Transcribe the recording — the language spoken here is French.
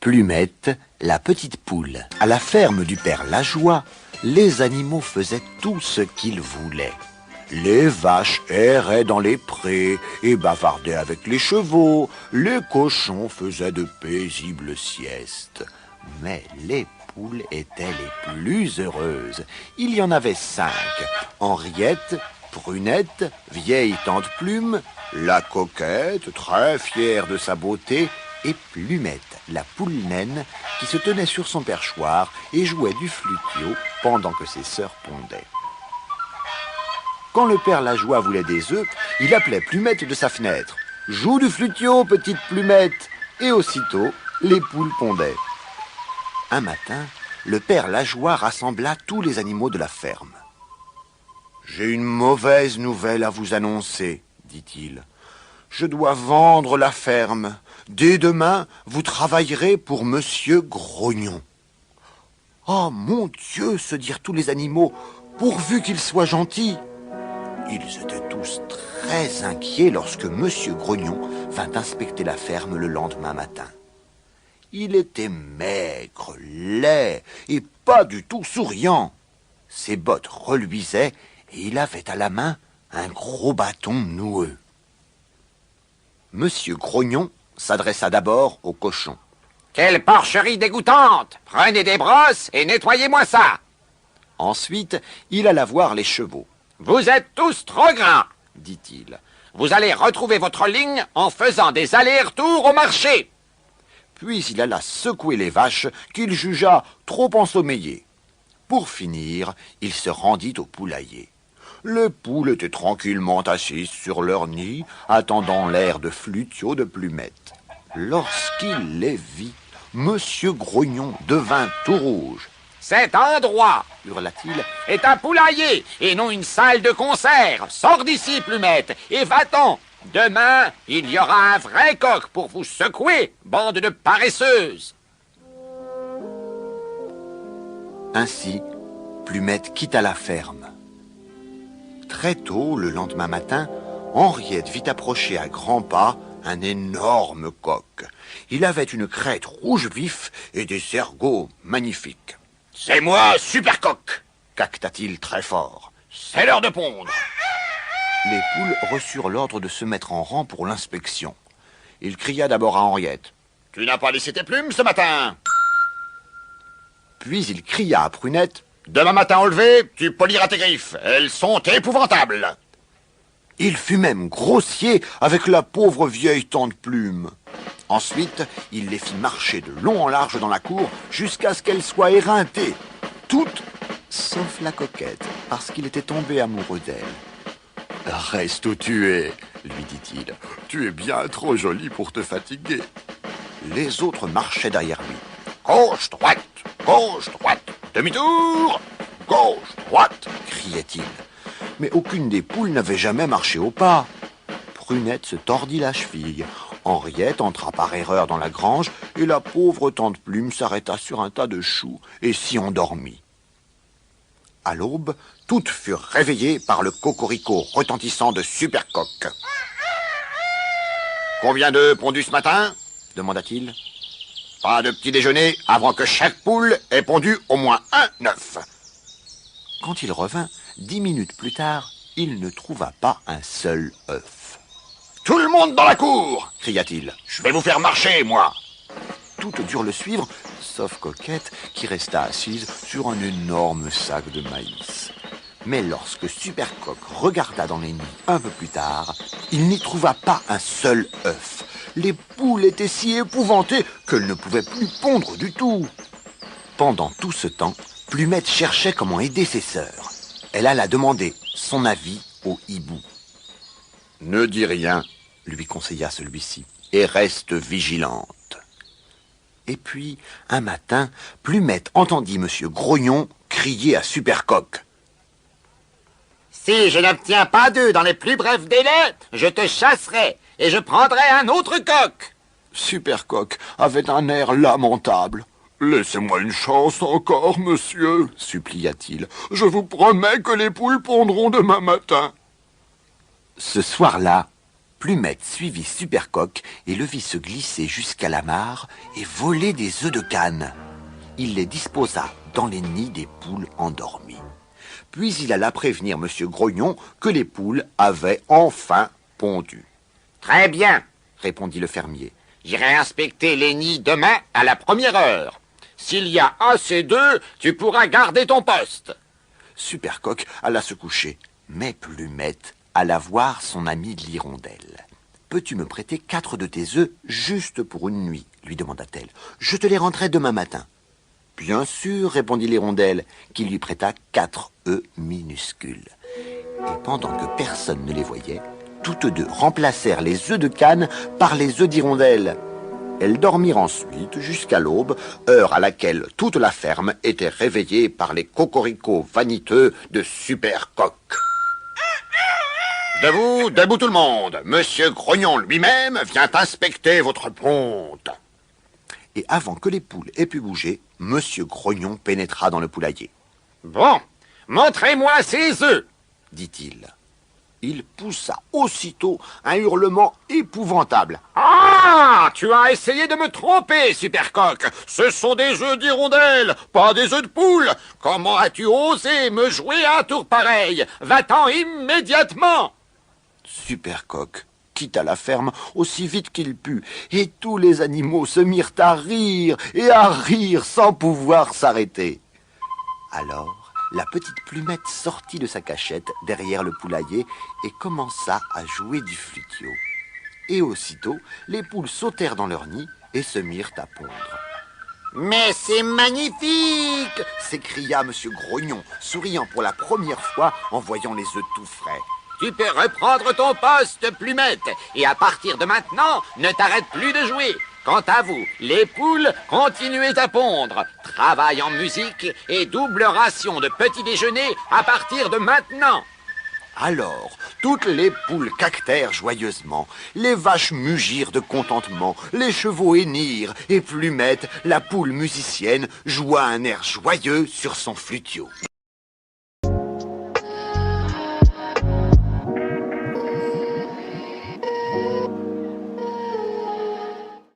Plumette, la petite poule. À la ferme du père Lajoie, les animaux faisaient tout ce qu'ils voulaient. Les vaches erraient dans les prés et bavardaient avec les chevaux. Les cochons faisaient de paisibles siestes. Mais les poules étaient les plus heureuses. Il y en avait 5. Henriette, Prunette, vieille tante Plume, la coquette, très fière de sa beauté, et Plumette, la poule naine, qui se tenait sur son perchoir et jouait du flutio pendant que ses sœurs pondaient. Quand le père Lajoie voulait des œufs, il appelait Plumette de sa fenêtre. « Joue du flutio, petite Plumette !» Et aussitôt, les poules pondaient. Un matin, le père Lajoie rassembla tous les animaux de la ferme. « J'ai une mauvaise nouvelle à vous annoncer, dit-il. Je dois vendre la ferme. Dès demain, vous travaillerez pour Monsieur Grognon. »« Oh, mon Dieu !» se dirent tous les animaux, « pourvu qu'il soit gentil !» Ils étaient tous très inquiets lorsque Monsieur Grognon vint inspecter la ferme le lendemain matin. Il était maigre, laid et pas du tout souriant. Ses bottes reluisaient et il avait à la main un gros bâton noueux. Monsieur Grognon s'adressa d'abord au cochon. « Quelle porcherie dégoûtante! Prenez des brosses et nettoyez-moi ça !» Ensuite, il alla voir les chevaux. « Vous êtes tous trop gras, dit-il. Vous allez retrouver votre ligne en faisant des allers-retours au marché. » Puis il alla secouer les vaches qu'il jugea trop ensommeillées. Pour finir, il se rendit au poulailler. Les poules étaient tranquillement assises sur leur nid, attendant l'air de flutio de Plumette. Lorsqu'il les vit, Monsieur Grognon devint tout rouge. « Cet endroit, hurla-t-il, est un poulailler et non une salle de concert. Sors d'ici, Plumette, et va-t'en. Demain, il y aura un vrai coq pour vous secouer, bande de paresseuses. » Ainsi, Plumette quitta la ferme. Très tôt, le lendemain matin, Henriette vit approcher à grands pas un énorme coq. Il avait une crête rouge vif et des ergots magnifiques. « C'est moi, Super Coq !» cacta-t-il très fort. « C'est l'heure de pondre !» Les poules reçurent l'ordre de se mettre en rang pour l'inspection. Il cria d'abord à Henriette. « Tu n'as pas laissé tes plumes ce matin ?» Puis il cria à Prunette. « Demain matin au lever, tu poliras tes griffes. Elles sont épouvantables. » Il fut même grossier avec la pauvre vieille tante Plume. Ensuite, il les fit marcher de long en large dans la cour jusqu'à ce qu'elles soient éreintées, toutes, sauf la coquette, parce qu'il était tombé amoureux d'elle. « Reste où tu es, lui dit-il. Tu es bien trop jolie pour te fatiguer. » Les autres marchaient derrière lui. « Gauche, droite, demi-tour, gauche, droite !» criait-il. Mais aucune des poules n'avait jamais marché au pas. Prunette se tordit la cheville. Henriette entra par erreur dans la grange et la pauvre tante Plume s'arrêta sur un tas de choux et s'y endormit. À l'aube, toutes furent réveillées par le cocorico retentissant de Super Coq. « Combien d'œufs pondus ce matin ?» demanda-t-il. « Pas de petit déjeuner avant que chaque poule ait pondu au moins un œuf. » Quand il revint, 10 minutes plus tard, il ne trouva pas un seul œuf. « Tout le monde dans la cour !» cria-t-il. « Je vais vous faire marcher, moi !» Toutes durent le suivre, sauf Coquette, qui resta assise sur un énorme sac de maïs. Mais lorsque Super Coq regarda dans les nids un peu plus tard, il n'y trouva pas un seul œuf. Les poules étaient si épouvantées qu'elles ne pouvaient plus pondre du tout. Pendant tout ce temps, Plumette cherchait comment aider ses sœurs. Elle alla demander son avis au hibou. « Ne dis rien, lui conseilla celui-ci, et reste vigilante. » Et puis, un matin, Plumette entendit Monsieur Grognon crier à Super Coq. « Si je n'obtiens pas d'œufs dans les plus brefs délais, je te chasserai et je prendrai un autre coq. » Super Coq avait un air lamentable. « Laissez-moi une chance encore, monsieur, supplia-t-il. Je vous promets que les poules pondront demain matin. » Ce soir-là, Plumette suivit Supercoq et le vit se glisser jusqu'à la mare et voler des œufs de cane. Il les disposa dans les nids des poules endormies. Puis il alla prévenir Monsieur Grognon que les poules avaient enfin pondu. « Très bien, » répondit le fermier. « J'irai inspecter les nids demain à la première heure. S'il y a assez d'œufs, tu pourras garder ton poste. » Supercoq alla se coucher, mais Plumette alla voir son ami l'hirondelle. « Peux-tu me prêter 4 de tes œufs juste pour une nuit ?» lui demanda-t-elle. « Je te les rendrai demain matin. » « Bien sûr, répondit l'hirondelle, qui lui prêta 4 œufs minuscules. Et pendant que personne ne les voyait, toutes deux remplacèrent les œufs de cane par les œufs d'hirondelle. Elles dormirent ensuite jusqu'à l'aube, heure à laquelle toute la ferme était réveillée par les cocoricots vaniteux de Supercoq. « Debout, debout tout le monde. Monsieur Grognon lui-même vient inspecter votre ponte. » Et avant que les poules aient pu bouger, Monsieur Grognon pénétra dans le poulailler. « Bon, montrez-moi ces œufs, » dit-il. Il poussa aussitôt un hurlement épouvantable. « Ah, tu as essayé de me tromper, Supercoq. Ce sont des œufs d'hirondelle, pas des œufs de poule. Comment as-tu osé me jouer un tour pareil? Va-t'en immédiatement. » Supercoq quitta la ferme aussi vite qu'il put, et tous les animaux se mirent à rire et à rire sans pouvoir s'arrêter. Alors, la petite Plumette sortit de sa cachette derrière le poulailler et commença à jouer du flutio. Et aussitôt, les poules sautèrent dans leur nid et se mirent à pondre. « Mais c'est magnifique !» s'écria Monsieur Grognon, souriant pour la première fois en voyant les œufs tout frais. Tu peux reprendre ton poste, Plumette, et à partir de maintenant, ne t'arrête plus de jouer. Quant à vous, les poules, continuez à pondre. Travail en musique et double ration de petit déjeuner à partir de maintenant. Alors, toutes les poules caquetèrent joyeusement, les vaches mugirent de contentement, les chevaux hennirent, et Plumette, la poule musicienne, joua un air joyeux sur son flutio.